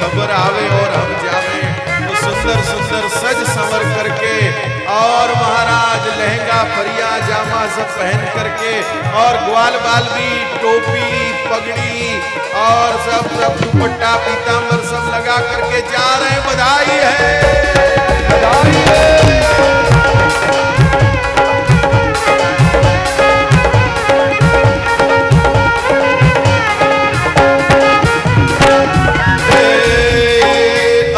खबर आवे और हम जावे। तो सुंदर सुंदर सज संवर करके और महाराज लहंगा फरिया जामा सब पहन करके और ग्वाल बाल भी टोपी पगड़ी और सब दुपट्टा पीतांबर सब लगा करके जा रहे हैं। बधाई है, बधाई है।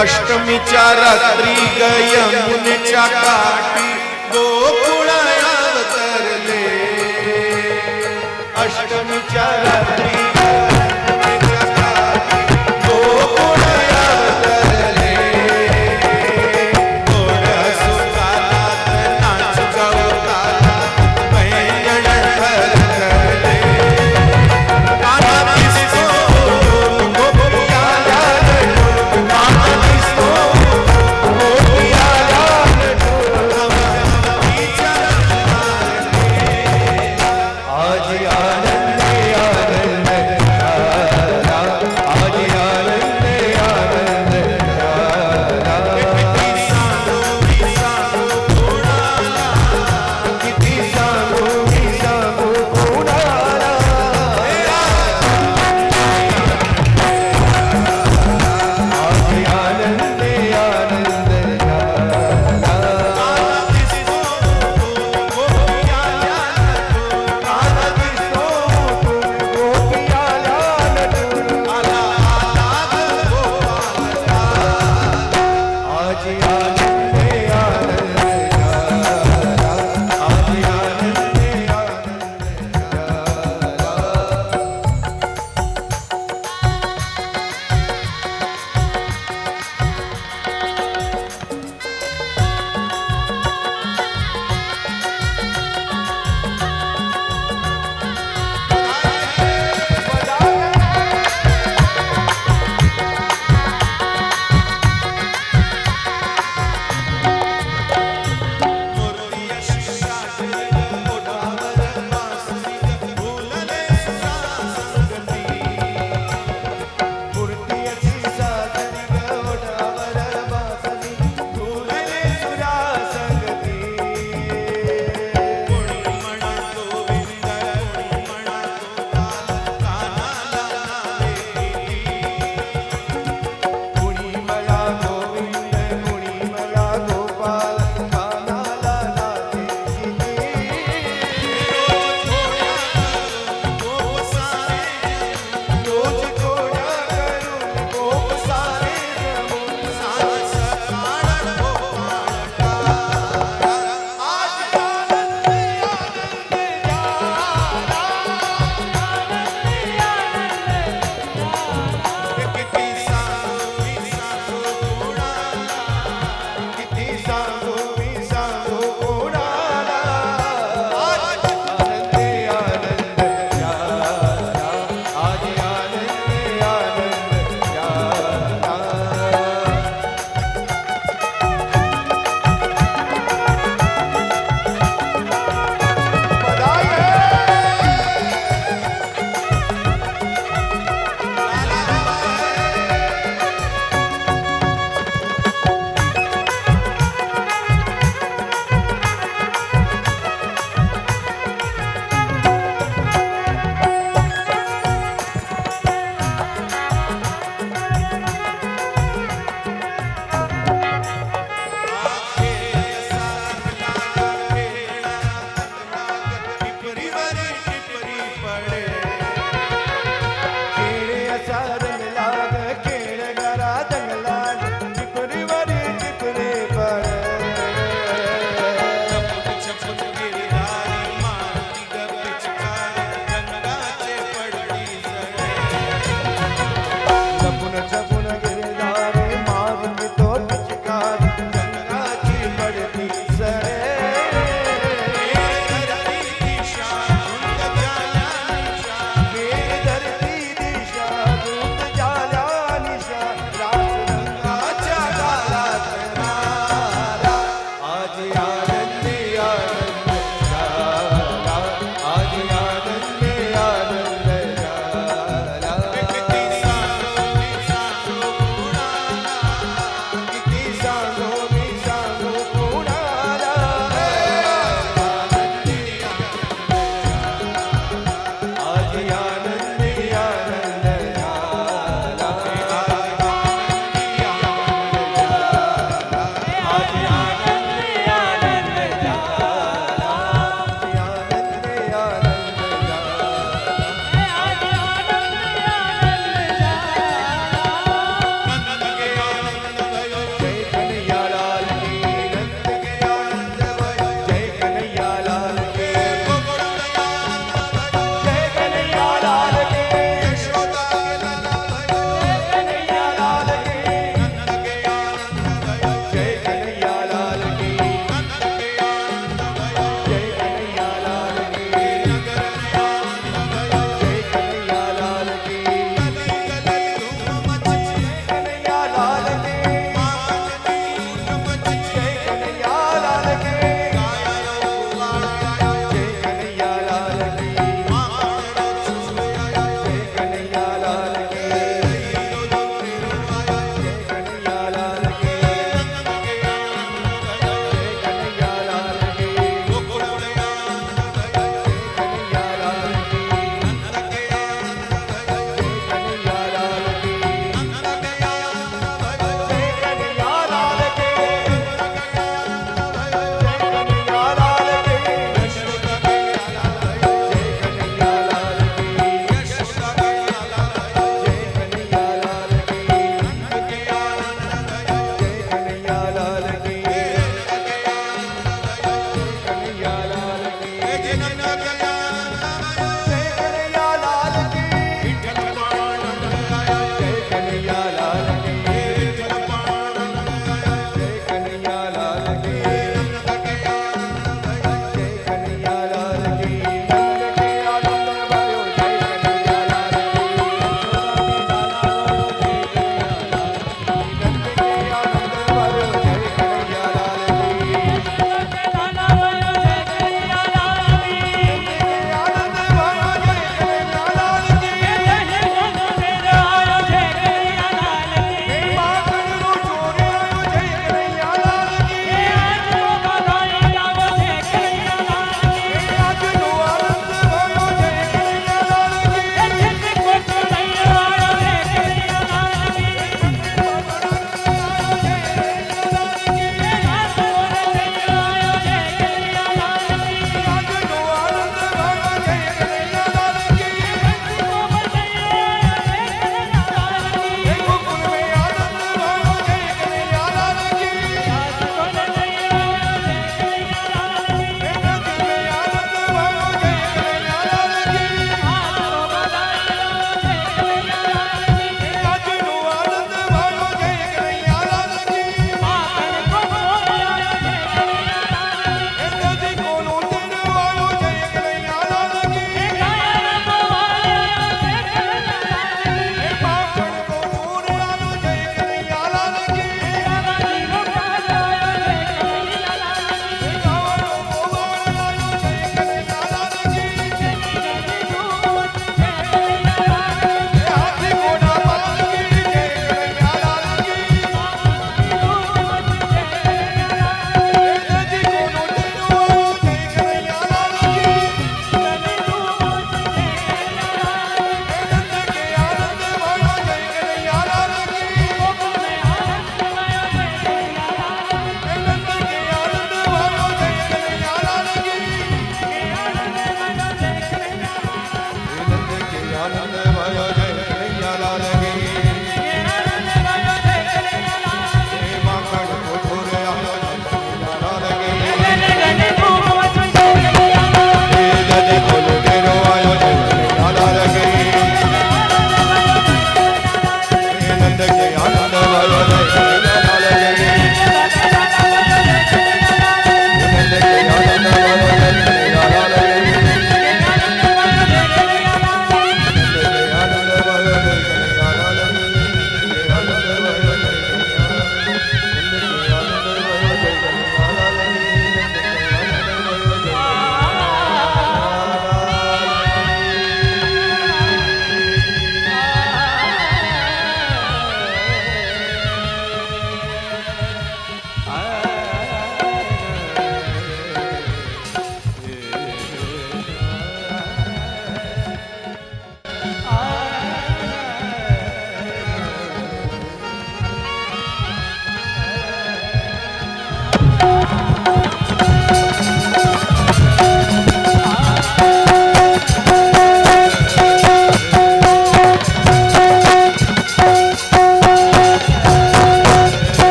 अष्टमी चा रात्रि गय मुनि चा काटी गोकुळ अवतरले। अष्टमी चा रात्रि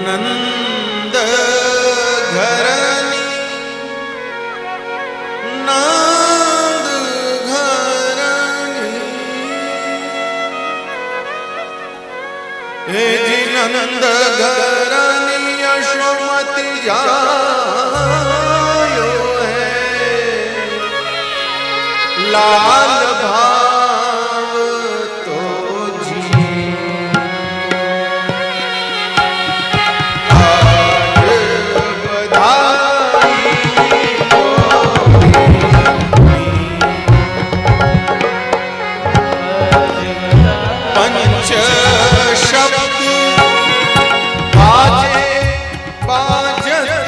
नंद घरनी नंद घरनी हे जी नंद घरनी यशोमती जायो है लाल भाव तो जी बाजे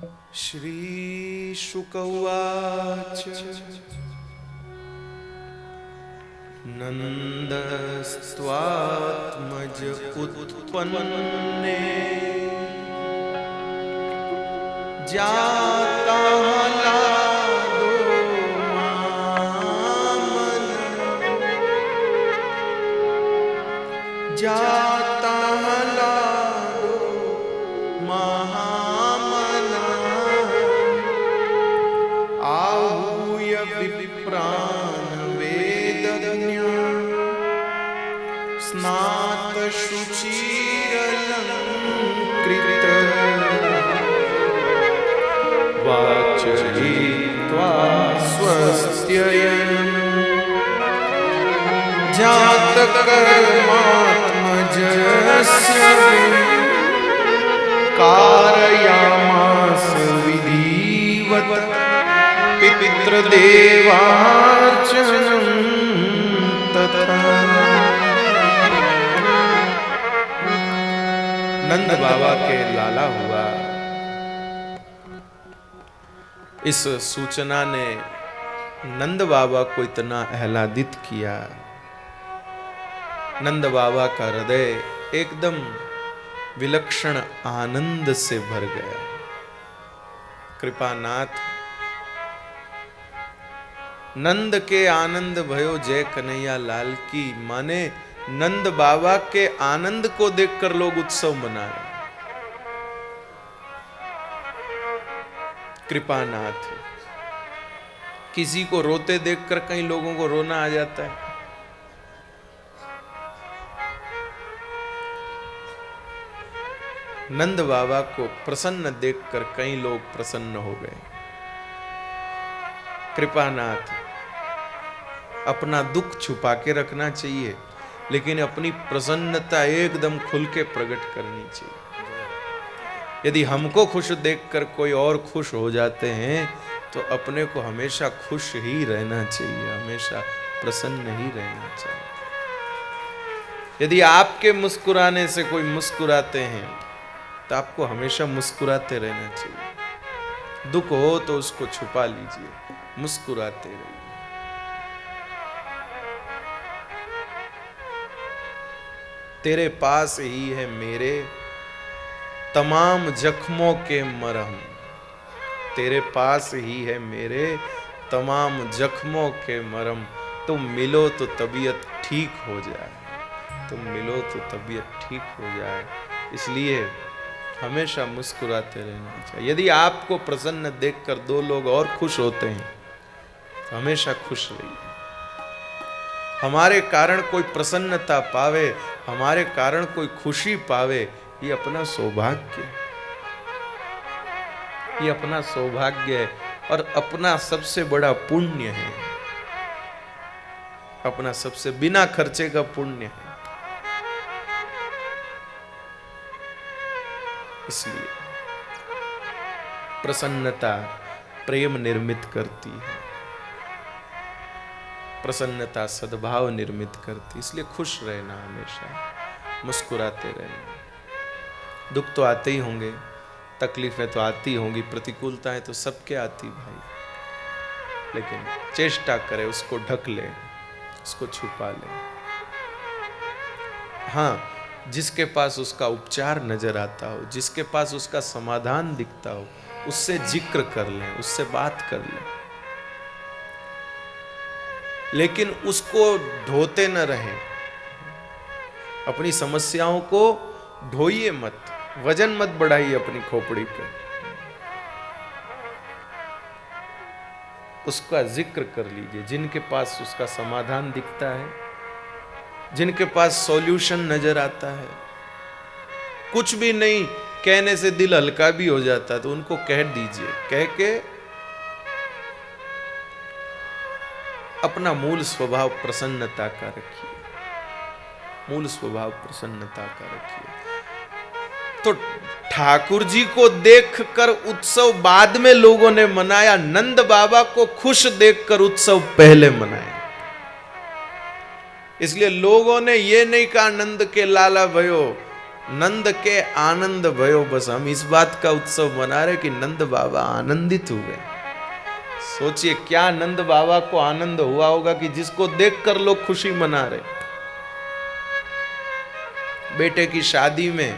श्री शुक उवाच नन्दस्त्वात्मज उत्पन्ने जाता लादो मामन जाता लादो महामना आहूय विप्रान वेदज्ञ स्नात शुचिरलंकृत वाचयित्वा स्वस्त्ययन् जातकर्मात्मजस्य कारयामास विधिवत् पितृदेवार्चनं तथा। नंद बाबा के लाला हुआ। इस सूचना ने नंद बाबा को इतना आह्लादित किया। नंद बाबा का हृदय एकदम विलक्षण आनंद से भर गया। कृपानाथ नंद के आनंद भयो जय कन्हैया लाल की, माने नंद बाबा के आनंद को देखकर लोग उत्सव मना रहे। कृपानाथ किसी को रोते देखकर कई लोगों को रोना आ जाता है। नंद बाबा को प्रसन्न देखकर कई लोग प्रसन्न हो गए। कृपानाथ अपना दुख छुपा के रखना चाहिए, लेकिन अपनी प्रसन्नता एकदम खुल के प्रकट करनी चाहिए। यदि हमको खुश देखकर कोई और खुश हो जाते हैं तो अपने को हमेशा खुश ही रहना चाहिए, हमेशा प्रसन्न ही रहना चाहिए। यदि आपके मुस्कुराने से कोई मुस्कुराते हैं तो आपको हमेशा मुस्कुराते रहना चाहिए। दुख हो तो उसको छुपा लीजिए, मुस्कुराते रहिए। तेरे पास ही है मेरे तमाम जख्मों के मरहम, तेरे पास ही है मेरे तमाम जख्मों के मरहम। तुम मिलो तो तबीयत ठीक हो जाए, तुम मिलो तो तबीयत ठीक हो जाए। इसलिए हमेशा मुस्कुराते रहना चाहिए। यदि आपको प्रसन्न देखकर दो लोग और खुश होते हैं तो हमेशा खुश रहिए। हमारे कारण कोई प्रसन्नता पावे, हमारे कारण कोई खुशी पावे, ये अपना सौभाग्य है, ये अपना सौभाग्य है और अपना सबसे बड़ा पुण्य है, अपना सबसे बिना खर्चे का पुण्य है। इसलिए प्रसन्नता प्रेम निर्मित करती है, प्रसन्नता सद्भाव निर्मित करती। इसलिए खुश रहना, हमेशा मुस्कुराते रहना। दुख तो आते ही होंगे, तकलीफें तो आती होंगी, प्रतिकूलताएं तो सबके आती भाई, लेकिन चेष्टा करें उसको ढक ले, उसको छुपा ले। हाँ, जिसके पास उसका उपचार नजर आता हो, जिसके पास उसका समाधान दिखता हो, उससे जिक्र कर लें, उससे बात कर लें, लेकिन उसको ढोते न रहें। अपनी समस्याओं को ढोइए मत, वजन मत बढ़ाइए अपनी खोपड़ी पे, उसका जिक्र कर लीजिए। जिनके पास उसका समाधान दिखता है, जिनके पास सॉल्यूशन नजर आता है, कुछ भी नहीं कहने से दिल हल्का भी हो जाता है, तो उनको कह दीजिए। कह के अपना मूल स्वभाव प्रसन्नता का रखिए, मूल स्वभाव प्रसन्नता का रखिए। तो ठाकुर जी को देखकर उत्सव बाद में लोगों ने मनाया, नंद बाबा को खुश देखकर उत्सव पहले मनाया। इसलिए लोगों ने ये नहीं कहा नंद के लाला भयो, नंद के आनंद भयो बस। हम इस बात का उत्सव मना रहे कि नंद बाबा आनंदित हुए। सोचिए क्या नंद बाबा को आनंद हुआ होगा कि जिसको देखकर लोग खुशी मना रहे। बेटे की शादी में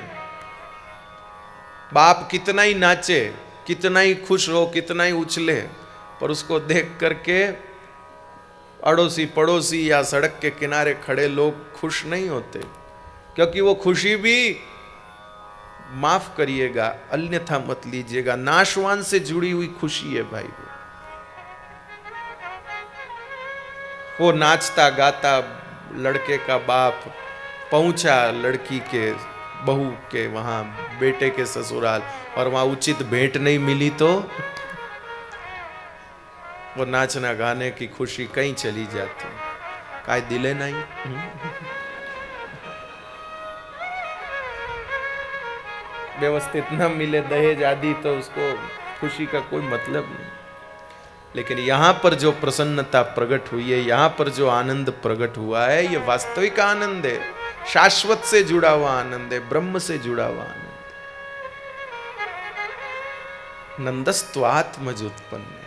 बाप कितना ही नाचे, कितना ही खुश हो, कितना ही उछले, पर उसको देख करके अड़ोसी पड़ोसी या सड़क के किनारे खड़े लोग खुश नहीं होते, क्योंकि वो खुशी भी, माफ करिएगा अन्यथा मत लीजिएगा, नाशवान से जुड़ी हुई खुशी है भाई। वो नाचता गाता लड़के का बाप पहुंचा लड़की के बहू के वहां बेटे के ससुराल, और वहां उचित भेंट नहीं मिली तो वो नाचना गाने की खुशी कहीं चली जाती। काय दिले नहीं। व्यवस्थित न मिले दहेज आदि तो उसको खुशी का कोई मतलब नहीं। लेकिन यहां पर जो प्रसन्नता प्रकट हुई है, यहां पर जो आनंद प्रकट हुआ है, ये वास्तविक आनंद है, शाश्वत से जुड़ा हुआ आनंद है, ब्रह्म से जुड़ा हुआ आनंद। नंदस्त्वात्मज उत्पन्न।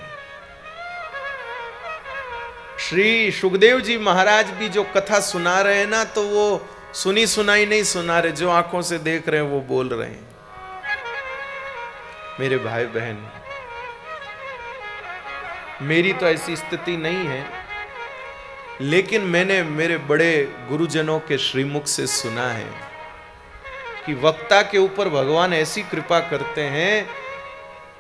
श्री सुखदेव जी महाराज भी जो कथा सुना रहे हैं ना, तो वो सुनी सुनाई नहीं सुना रहे, जो आंखों से देख रहे हैं वो बोल रहे हैं। मेरे भाई बहन, मेरी तो ऐसी स्थिति नहीं है, लेकिन मैंने मेरे बड़े गुरुजनों के श्रीमुख से सुना है कि वक्ता के ऊपर भगवान ऐसी कृपा करते हैं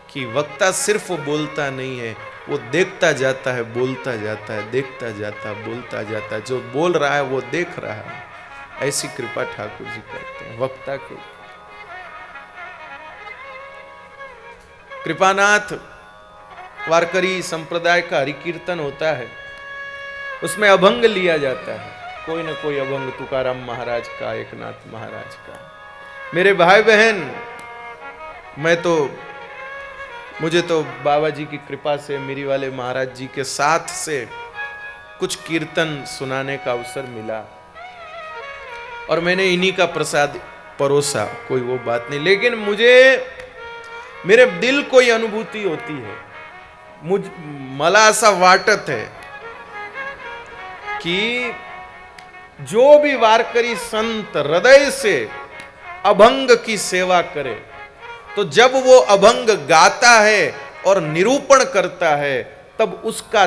कि वक्ता सिर्फ वो बोलता नहीं है, वो देखता जाता है, बोलता जाता है, देखता जाता है, बोलता जाता है, जो बोल रहा है वो देख रहा है। ऐसी कृपा ठाकुर जी करते हैं वक्ता के। कृपानाथ वारकरी संप्रदाय का हरि कीर्तन होता है, उसमें अभंग लिया जाता है, कोई ना कोई अभंग तुकाराम महाराज का, एकनाथ महाराज का। मेरे भाई बहन, मुझे तो बाबा जी की कृपा से, मेरी वाले महाराज जी के साथ से कुछ कीर्तन सुनाने का अवसर मिला, और मैंने इन्हीं का प्रसाद परोसा, कोई वो बात नहीं। लेकिन मेरे दिल कोई अनुभूति होती है, मला ऐसा वाटत है कि जो भी वारकरी संत हृदय से अभंग की सेवा करे, तो जब वो अभंग गाता है और निरूपण करता है, तब उसका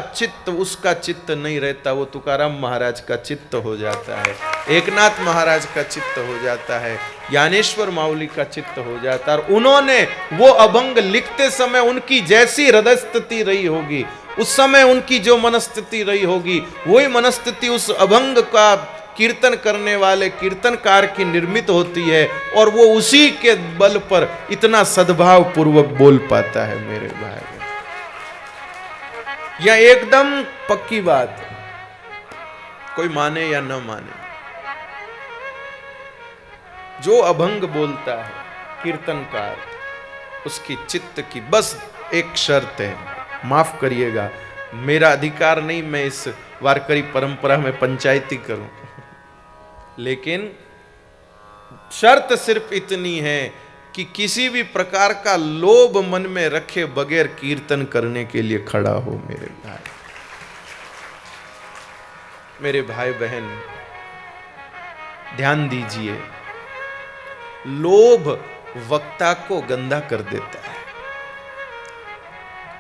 चित्त नहीं रहता, वो तुकाराम महाराज का चित्त हो जाता है, एकनाथ महाराज का चित्त हो जाता है, ज्ञानेश्वर माउली का चित्त हो जाता है। और उन्होंने वो अभंग लिखते समय उनकी जैसी हृदय स्थिति रही होगी, उस समय उनकी जो मनस्थिति रही होगी, वही मनस्थिति उस अभंग का कीर्तन करने वाले कीर्तनकार की निर्मित होती है, और वो उसी के बल पर इतना सद्भाव पूर्वक बोल पाता है। मेरे भाई, यह एकदम पक्की बात है, कोई माने या न माने। जो अभंग बोलता है कीर्तनकार, उसकी चित्त की बस एक शर्त है, माफ करिएगा मेरा अधिकार नहीं मैं इस वारकरी परंपरा में पंचायती करूं, लेकिन शर्त सिर्फ इतनी है कि किसी भी प्रकार का लोभ मन में रखे बगैर कीर्तन करने के लिए खड़ा हो। मेरे भाई बहन, ध्यान दीजिए, लोभ वक्ता को गंदा कर देता है,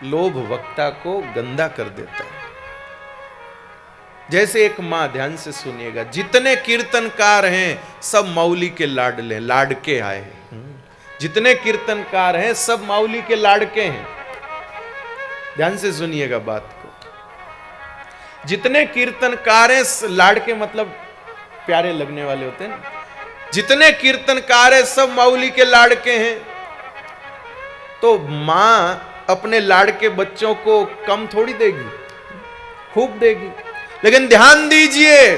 लोभ वक्ता को गंदा कर देता है। जैसे एक मां, ध्यान से सुनिएगा, जितने कीर्तनकार हैं सब माउली के लाडले, लाडके आए हैं। जितने कीर्तनकार हैं सब माउली के लाडके हैं। ध्यान से सुनिएगा बात को। जितने कीर्तनकार हैं, लाडके मतलब प्यारे लगने वाले होते हैं ना, जितने कीर्तनकार हैं सब माउली के लाडके हैं। तो मां अपने लाडके बच्चों को कम थोड़ी देगी, खूब देगी। लेकिन ध्यान दीजिए,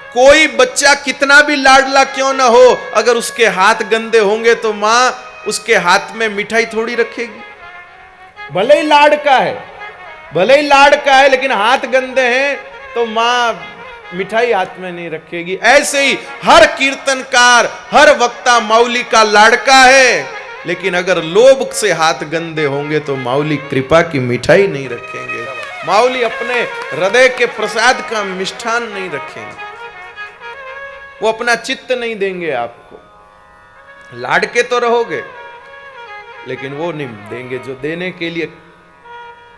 कोई बच्चा कितना भी लाडला क्यों ना हो, अगर उसके हाथ गंदे होंगे तो मां उसके हाथ में मिठाई थोड़ी रखेगी। भले ही लाड का है, भले ही लाड का है, लेकिन हाथ गंदे हैं तो मां मिठाई हाथ में नहीं रखेगी। ऐसे ही हर कीर्तनकार, हर वक्ता माऊली का लाड़का है, लेकिन अगर लोभ से हाथ गंदे होंगे तो माऊली कृपा की मिठाई नहीं रखेंगे, माऊली अपने हृदय के प्रसाद का मिष्ठान नहीं रखेंगे, वो अपना चित्त नहीं देंगे आपको। लाड़के तो रहोगे लेकिन वो नहीं देंगे, जो देने के लिए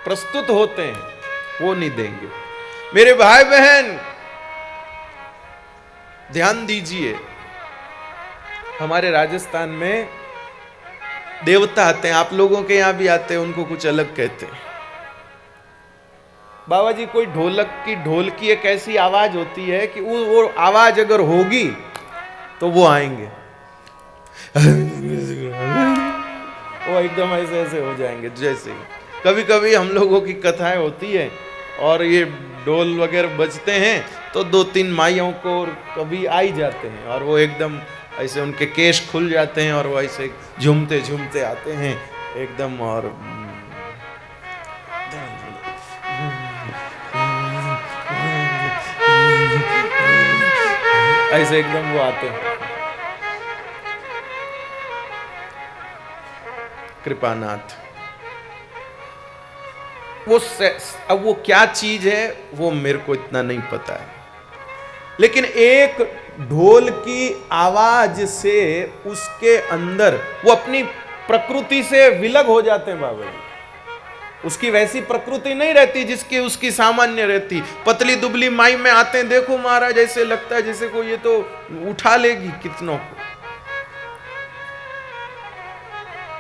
प्रस्तुत होते हैं वो नहीं देंगे। मेरे भाई बहन ध्यान दीजिए, हमारे राजस्थान में देवता आते हैं, आप लोगों के यहां भी आते हैं, उनको कुछ अलग कहते हैं। बाबा जी कोई ढोल की एक ऐसी आवाज होती है कि वो आवाज अगर होगी तो वो आएंगे, वो एकदम ऐसे ऐसे हो जाएंगे। जैसे कभी कभी हम लोगों की कथाएं होती है और ये ढोल वगैरह बजते हैं तो 2-3 माइयों को कभी आ ही जाते हैं और वो एकदम ऐसे उनके केश खुल जाते हैं और वो ऐसे झूमते झूमते आते हैं एकदम, और ऐसे एकदम वो आते हैं। कृपानाथ अब वो क्या चीज है वो मेरे को इतना नहीं पता है, लेकिन एक ढोल की आवाज से उसके अंदर वो अपनी प्रकृति से विलग हो जाते हैं बाबा जी। उसकी वैसी प्रकृति नहीं रहती जिसकी उसकी सामान्य रहती। पतली दुबली माई में आते हैं, देखो महाराज ऐसे लगता है जैसे को ये तो उठा लेगी कितनों को,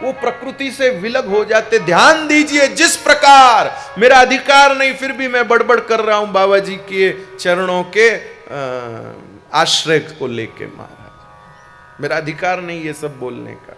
वो प्रकृति से विलग हो जाते। ध्यान दीजिए, जिस प्रकार मेरा अधिकार नहीं फिर भी मैं बड़बड़ कर रहा हूं बाबा जी के चरणों के आश्रय को लेके, महाराज मेरा अधिकार नहीं ये सब बोलने का,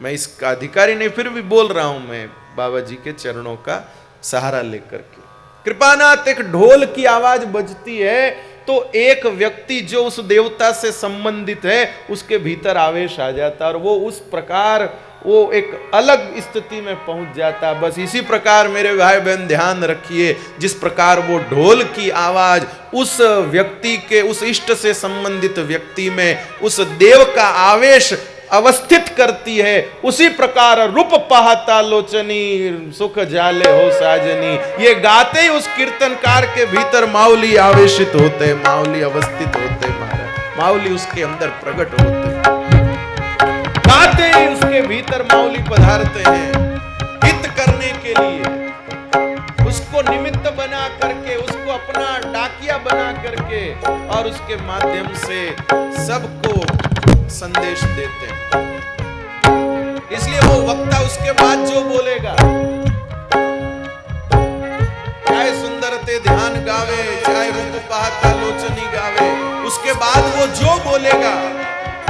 मैं इसका अधिकारी नहीं फिर भी बोल रहा हूं मैं बाबा जी के चरणों का सहारा लेकर के। कृपानाथ एक ढोल की आवाज बजती है तो एक व्यक्ति जो उस देवता से संबंधित है उसके भीतर आवेश आ जाता और वो उस प्रकार वो एक अलग स्थिति में पहुंच जाता। बस इसी प्रकार मेरे भाई बहन ध्यान रखिए, जिस प्रकार वो ढोल की आवाज उस व्यक्ति के, उस इष्ट से संबंधित व्यक्ति में उस देव का आवेश अवस्थित करती है, उसी प्रकार रूप पाहता लोचनी सुख जाले हो साजनी, ये गाते ही उस कीर्तनकार के भीतर माऊली आवेशित होते, माऊली अवस्थित होते, महाराज माऊली उसके अंदर प्रकट होते, गाते ही उसके भीतर माऊली पधारते हैं हित करने के लिए, उसको निमित्त बना करके, उसको अपना डाकिया बना करके और उसके माध्यम से सबको संदेश देते हैं। इसलिए वो वक्ता उसके बाद जो बोलेगा, चाहे सुंदर ते ध्यान गावे, चाहे रूप पाहता लोचनी गावे, उसके बाद वो जो बोलेगा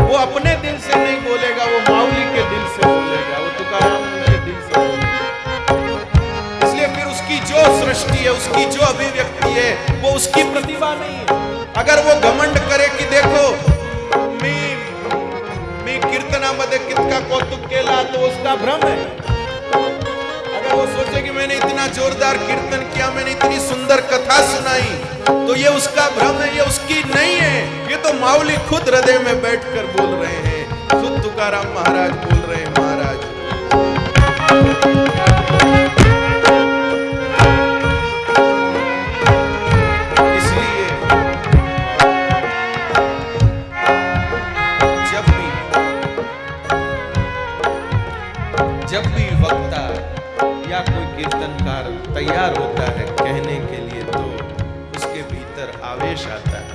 वो अपने दिल से नहीं बोलेगा, वो माऊली के दिल से बोलेगा, वो तुकाराम के दिल से बोलेगा। इसलिए फिर उसकी जो सृष्टि है, उसकी जो अभिव्यक्ति है वो उसकी प्रतिभा नहीं है। अगर वो घमंड करे कि देखो मी कीर्तनामध्ये कितका कौतुक केला, तो उसका भ्रम है। अगर वो सोचे कि मैंने इतना जोरदार कीर्तन किया, मैंने इतनी सुंदर कथा सुनाई, तो ये उसका भ्रम है, ये उसकी नहीं है। ये तो माऊली खुद हृदय में बैठकर बोल रहे हैं, खुद तुकाराम महाराज बोल रहे हैं। महाराज इसलिए जब भी वक्ता या कोई कीर्तनकार तैयार होता है कहने के लिए, तो उसके भीतर आवेश आता है,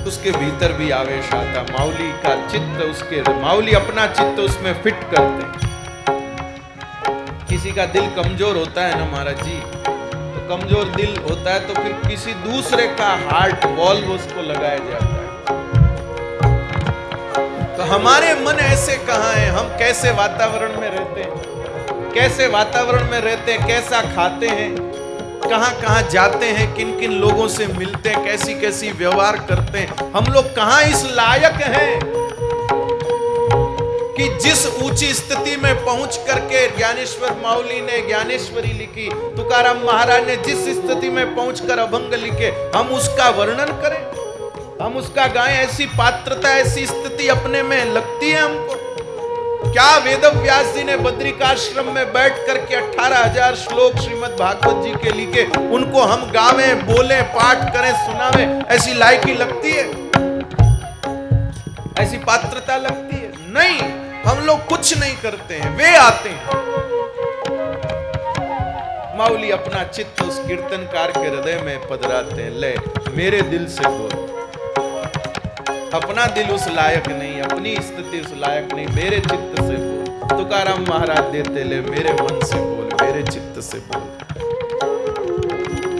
उसके भीतर भी आवेश आता। माऊली का चित्त उसके, माऊली अपना चित्त उसमें फिट करते हैं। किसी का दिल कमजोर होता है ना महाराज जी, तो कमजोर दिल होता है तो फिर किसी दूसरे का हार्ट वॉल्व उसको लगाया जाता है। तो हमारे मन ऐसे कहाँ हैं, हम कैसे वातावरण में रहते हैं, कैसे वातावरण में रहते हैं, कैसा खाते हैं, कहाँ कहाँ जाते हैं, किन किन लोगों से मिलते हैं, कैसी कैसी व्यवहार करते हैं, हम लोग कहाँ इस लायक हैं कि जिस ऊंची स्थिति में पहुंच करके ज्ञानेश्वर माउली ने ज्ञानेश्वरी लिखी, तुकाराम महाराज ने जिस स्थिति में पहुंचकर अभंग लिखे, हम उसका वर्णन करें, हम उसका गाएं? ऐसी पात्रता, ऐसी स्थिति अपने में लगती है हमको? क्या वेद व्यास जी ने बद्रिकाश्रम में बैठ करके 18,000 श्लोक श्रीमद् भागवत जी के लिखे, उनको हम गावें, बोलें, पाठ करें, सुनावें, ऐसी लायकी लगती है? ऐसी पात्रता लगती है? नहीं, हम लोग कुछ नहीं करते हैं, वे आते हैं। माउली अपना चित्त उस कीर्तनकार के हृदय में पधराते हैं। ले मेरे दिल से बोल, अपना दिल उस लायक नहीं, अपनी स्थिति उस लायक नहीं, मेरे चित्त से बोल। तुकाराम महाराज देते, ले मेरे मन से बोल, मेरे चित्त से बोल।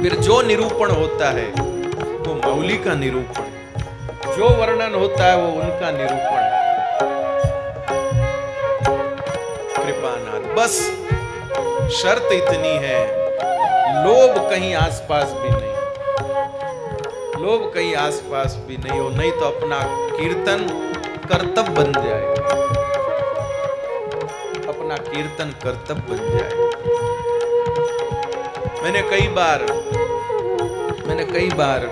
फिर जो निरूपण होता है वो माउली का निरूपण है, जो वर्णन होता है वो उनका निरूपण है। कृपानाथ, बस शर्त इतनी है, लोभ कहीं आसपास भी नहीं, लोभ कहीं आसपास भी नहीं हो, नहीं तो अपना कीर्तन कर्तव्य बन जाएगा, अपना कीर्तन कर्तव्य बन जाएगा। मैंने कई बार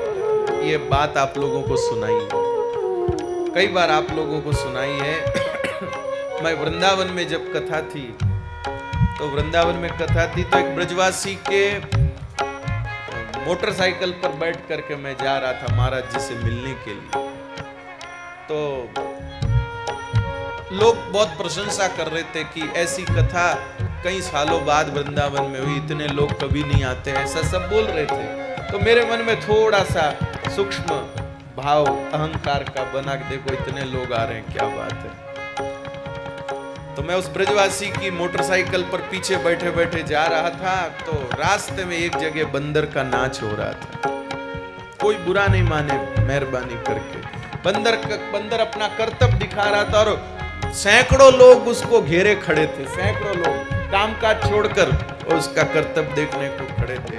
ये बात आप लोगों को सुनाई है, कई बार आप लोगों को सुनाई है। मैं वृंदावन में जब कथा थी, तो वृंदावन में कथा थी तो एक ब्रजवासी के मोटरसाइकिल पर बैठ करके मैं जा रहा था महाराज जी से मिलने के लिए, तो लोग बहुत प्रशंसा कर रहे थे कि ऐसी कथा कई सालों बाद वृंदावन में हुई, इतने लोग कभी नहीं आते, ऐसा सब बोल रहे थे। तो मेरे मन में थोड़ा सा सूक्ष्म भाव अहंकार का बना कि देखो इतने लोग आ रहे हैं, क्या बात है। तो मैं उस ब्रजवासी की मोटरसाइकिल पर पीछे बैठे बैठे जा रहा था, तो रास्ते में एक जगह बंदर का नाच हो रहा था। कोई बुरा नहीं माने मेहरबानी करके, बंदर अपना कर्तव्य दिखा रहा था और सैकड़ों लोग उसको घेरे खड़े थे, सैकड़ों लोग कामकाज छोड़कर उसका कर्तव्य देखने को खड़े थे।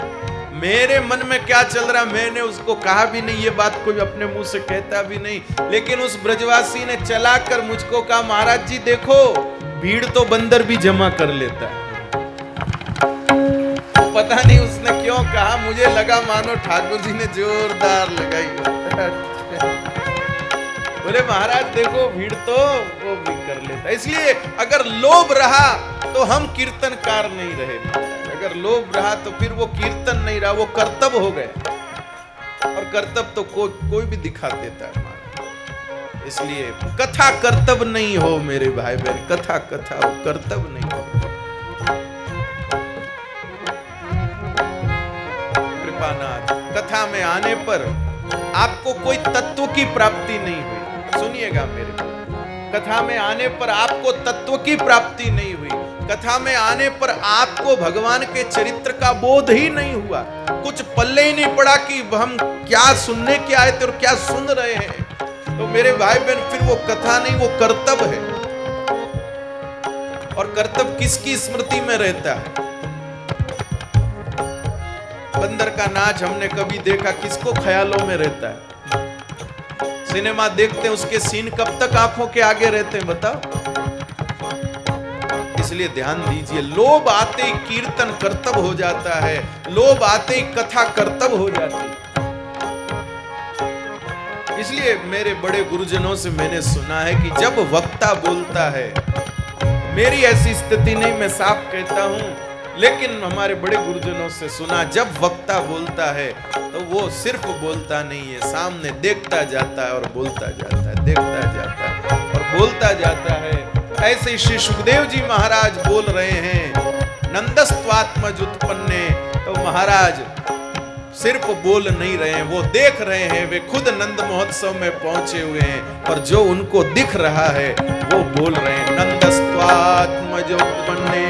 मेरे मन में क्या चल रहा, मैंने उसको कहा भी नहीं, ये बात कोई अपने मुंह से कहता भी नहीं, लेकिन उस ब्रजवासी ने चलाकर मुझको कहा, महाराज जी देखो भीड़ तो बंदर भी जमा कर लेता है। पता नहीं उसने क्यों कहा, मुझे लगा मानो ठाकुर जी ने जोरदार लगाई। बोले महाराज देखो भीड़ तो वो भी कर लेता है। इसलिए अगर लोभ रहा तो हम कीर्तनकार नहीं रहे, अगर लोभ रहा तो फिर वो कीर्तन नहीं रहा, वो कर्तव्य हो गया, और कर्तव्य तो कोई भी दिखा देता है। इसलिए कथा कर्तव्य नहीं हो मेरे भाई बहन, कथा हो, कर्तव्य नहीं हो। कृपानाथ, कथा में आने पर आपको कोई तत्व की प्राप्ति नहीं हुई, सुनिएगा मेरे को, कथा में आने पर आपको तत्व की प्राप्ति नहीं हुई, कथा में आने पर आपको भगवान के चरित्र का बोध ही नहीं हुआ, कुछ पल्ले ही नहीं पड़ा कि हम क्या सुनने के आए थे और क्या सुन रहे हैं, तो मेरे भाई बहन फिर वो कथा नहीं, वो कर्तव्य है। और कर्तव्य किसकी स्मृति में रहता है? बंदर का नाच हमने कभी देखा, किसको ख्यालों में रहता है? सिनेमा देखते हैं, उसके सीन कब तक आंखों के आगे रहते हैं बताओ? इसलिए ध्यान दीजिए, लोभ आते ही कीर्तन कर्तव्य हो जाता है, लोभ आते ही कथा कर्तव्य हो जाती है। इसलिए मेरे बड़े गुरुजनों से मैंने सुना है कि जब वक्ता बोलता है, मेरी ऐसी स्थिति नहीं, मैं साफ कहता हूं, लेकिन हमारे बड़े गुरुजनों से सुना, जब वक्ता बोलता है तो वो सिर्फ बोलता नहीं है, सामने देखता जाता है और बोलता जाता है, देखता जाता है और बोलता जाता है। ऐसे ही श्री सुखदेव जी महाराज बोल रहे हैं, नंदस्त्वात्मज उत्पन्ने, तो महाराज सिर्फ बोल नहीं रहे हैं, वो देख रहे हैं, वे खुद नंद महोत्सव में पहुंचे हुए हैं, और जो उनको दिख रहा है वो बोल रहे हैं, नंदस्त्वात्मज उत्पन्ने।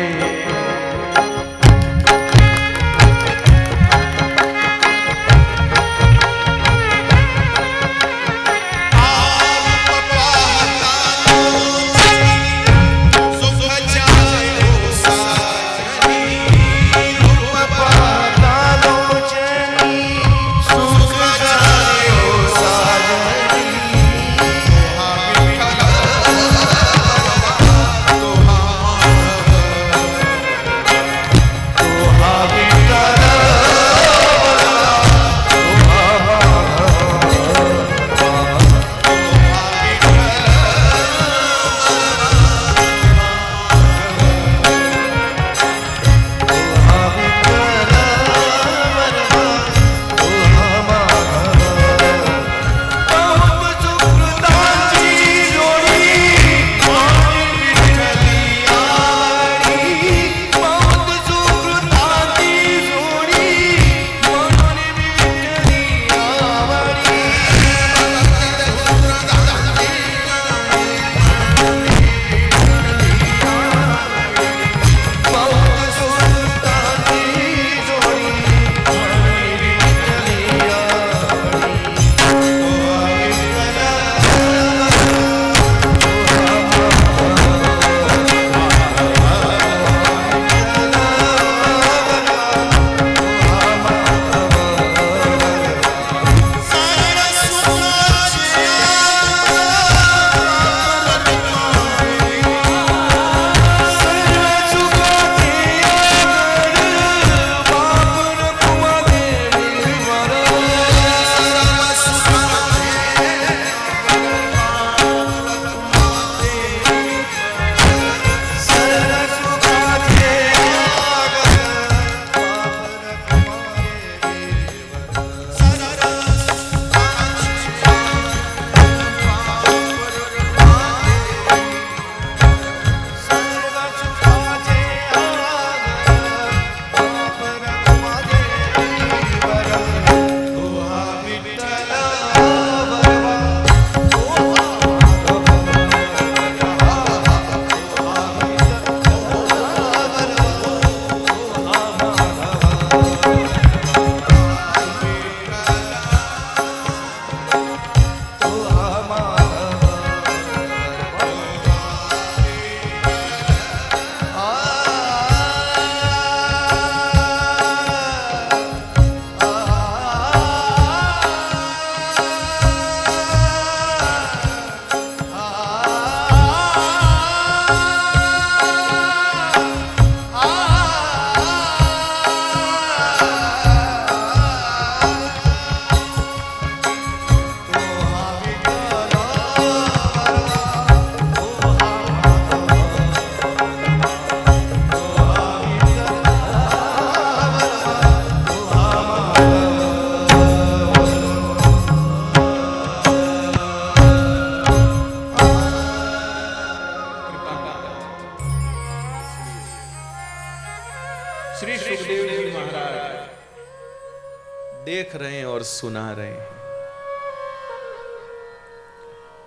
देख रहे हैं और सुना रहे हैं।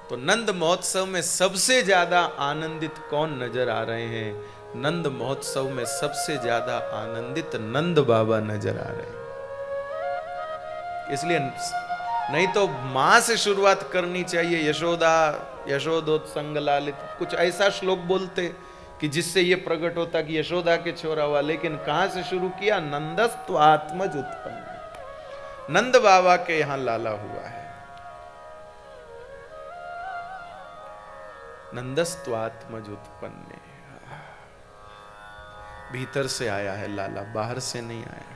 तो नंद महोत्सव में सबसे ज्यादा आनंदित कौन नजर आ रहे हैं? नंद महोत्सव में सबसे ज्यादा आनंदित नंद बाबा नजर आ रहे हैं। इसलिए नहीं तो मां से शुरुआत करनी चाहिए। यशोदा यशोदोत्संग लालित, कुछ ऐसा श्लोक बोलते कि जिससे ये प्रकट होता कि यशोदा के छोरा हुआ। लेकिन कहां से शुरू किया? नंदस्त्व आत्मज उत्पन्न। नंद बाबा के यहां लाला हुआ है। नंदस्त्व आत्मज उत्पन्न, भीतर से आया है लाला, बाहर से नहीं आया।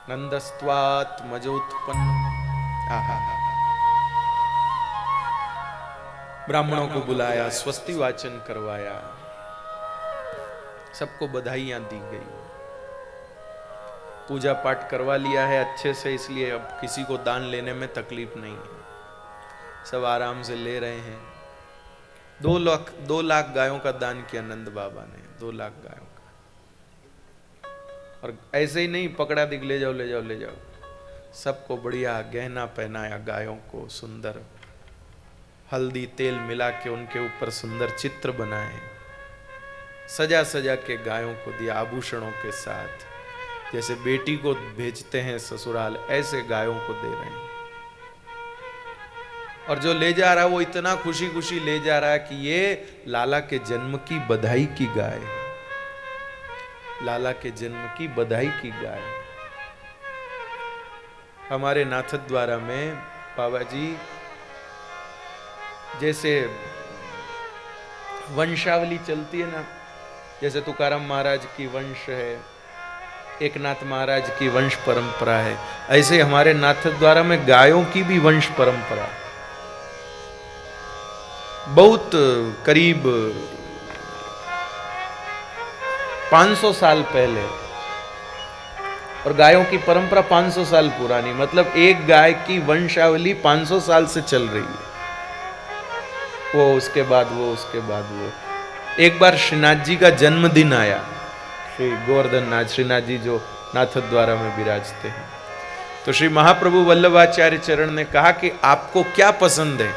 नंदस्त्वात्मजोत्पन्न। ब्राह्मणों को बुलाया, स्वस्ति वाचन करवाया, सबको बधाइयां दी गई, पूजा पाठ करवा लिया है अच्छे से, इसलिए अब किसी को दान लेने में तकलीफ नहीं है, सब आराम से ले रहे हैं। 2 लाख गायों का दान किया नंद बाबा ने, 2 लाख गायों का। और ऐसे ही नहीं पकड़ा दिख ले जाओ ले जाओ ले जाओ, सबको बढ़िया गहना पहनाया, गायों को सुंदर हल्दी तेल मिला के उनके ऊपर सुंदर चित्र बनाए, सजा सजा के गायों को दिया आभूषणों के साथ। जैसे बेटी को भेजते हैं ससुराल, ऐसे गायों को दे रहे हैं। और जो ले जा रहा है वो इतना खुशी खुशी ले जा रहा है कि ये लाला के जन्म की बधाई की गाय है, लाला के जन्म की बधाई की गाय। हमारे नाथद्वारा में बाबा जी जैसे वंशावली चलती है ना, जैसे तुकाराम महाराज की वंश है, एकनाथ महाराज की वंश परंपरा है, ऐसे हमारे नाथद्वारा में गायों की भी वंश परंपरा बहुत करीब 500 साल पहले। और गायों की परंपरा 500 साल पुरानी, मतलब एक गाय की वंशावली 500 साल से चल रही है। वो उसके बाद वो उसके बाद वो। एक बार श्रीनाथ जी का जन्मदिन आया, श्री गोवर्धन नाथ श्रीनाथ जी जो नाथद्वारा में विराजते हैं, तो श्री महाप्रभु वल्लभाचार्य चरण ने कहा कि आपको क्या पसंद है,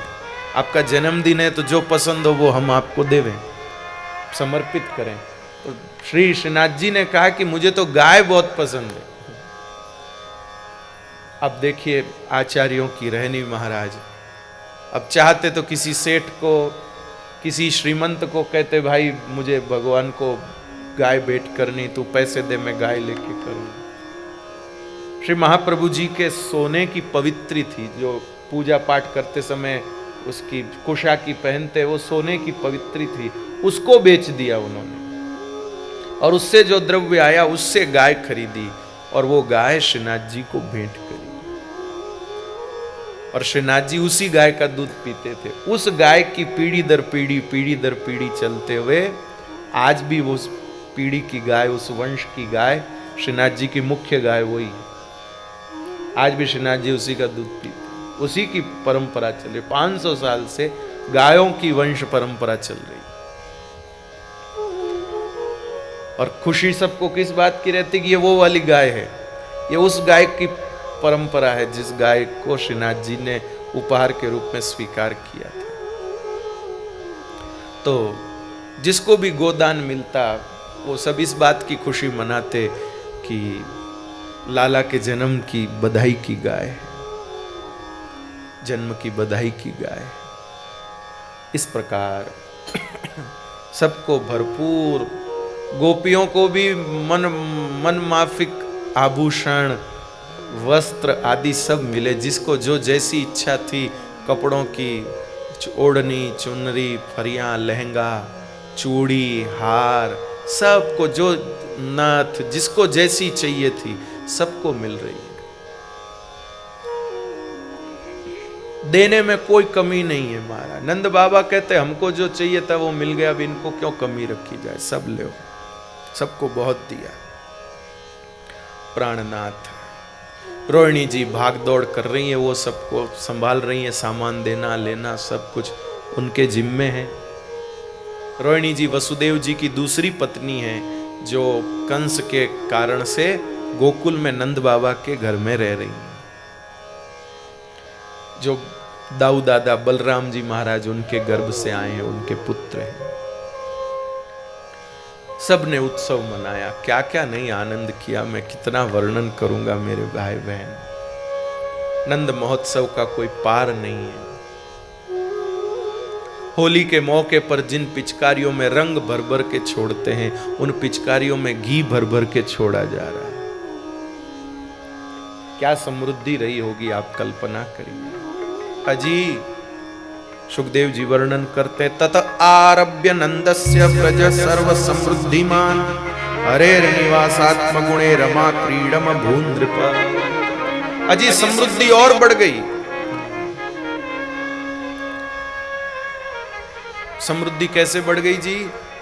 आपका जन्मदिन है तो जो पसंद हो वो हम आपको देवें, समर्पित करें। तो श्री श्रीनाथ जी ने कहा कि मुझे तो गाय बहुत पसंद है। अब देखिए आचार्यों की रहनी महाराज, अब चाहते तो किसी सेठ को, किसी श्रीमंत को कहते भाई मुझे भगवान को गाय भेंट करनी, तू पैसे दे मैं गाय लेके करूँ। श्री महाप्रभु जी के सोने की पवित्री थी, जो पूजा पाठ करते समय उसकी कुशा की पहनते, वो सोने की पवित्री थी, उसको बेच दिया उन्होंने। और उससे जो द्रव्य आया उससे गाय खरीदी और वो गाय श्रीनाथ जी को भेंट करी। और श्रीनाथ जी उसी गाय का दूध पीते थे। उस गाय की पीढ़ी दर पीढ़ी चलते हुए आज भी वो पीढ़ी की गाय, उस वंश की गाय, श्रीनाथ जी की मुख्य गाय वही है। आज भी श्रीनाथ जी उसी का दूध पीते, उसी की परंपरा चल रही। 500 साल से गायों की वंश परंपरा चल रही। और खुशी सबको किस बात की रहती कि ये वो वाली गाय है, ये उस गाय की परंपरा है जिस गाय को श्रीनाथ जी ने उपहार के रूप में स्वीकार किया था। तो जिसको भी गोदान मिलता वो सब इस बात की खुशी मनाते कि लाला के जन्म की बधाई की गाय है, जन्म की बधाई की गाय। इस प्रकार सबको भरपूर, गोपियों को भी मन माफिक आभूषण, वस्त्र आदि सब मिले, जिसको जो जैसी इच्छा थी, कपड़ों की ओढ़नी, चुनरी, फरियां, लहंगा, चूड़ी, हार, सबको जो नथ जिसको जैसी चाहिए थी सबको मिल रही है। देने में कोई कमी नहीं है। महाराज नंद बाबा कहते हमको जो चाहिए था वो मिल गया, अब इनको क्यों कमी रखी जाए, सब लो, सबको बहुत दिया। प्राणनाथ रोहिणी जी भाग दौड़ कर रही है, वो सबको संभाल रही है, सामान देना लेना सब कुछ उनके जिम्मे है। रोहिणी जी वसुदेव जी की दूसरी पत्नी है, जो कंस के कारण से गोकुल में नंद बाबा के घर में रह रही हैं। जो दाऊ दादा बलराम जी महाराज उनके गर्भ से आए हैं, उनके पुत्र हैं। सब ने उत्सव मनाया, क्या क्या नहीं आनंद किया, मैं कितना वर्णन करूंगा मेरे भाई बहन। नंद महोत्सव का कोई पार नहीं है। होली के मौके पर जिन पिचकारियों में रंग भर भर के छोड़ते हैं, उन पिचकारियों में घी भर भर के छोड़ा जा रहा है। क्या समृद्धि रही होगी, आप कल्पना करिए। अजी सुखदेव जी वर्णन करते, तत आरभ्य नंदस्य ब्रज सर्व समृद्धिमान हरेर निवासात्म गुणे रमा क्रीडम भून्द्रिप। अजी समृद्धि और बढ़ गई। समृद्धि कैसे बढ़ गई जी?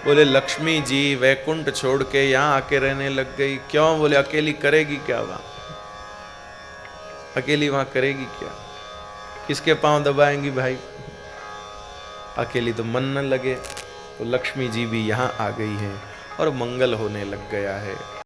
बोले लक्ष्मी जी वैकुंठ छोड़ के यहां आके रहने लग गई। क्यों? बोले अकेली करेगी क्या वहां, अकेली वहां करेगी क्या, किसके पांव दबाएंगी भाई, अकेली तो मन न लगे। तो लक्ष्मी जी भी यहां आ गई हैं और मंगल होने लग गया है।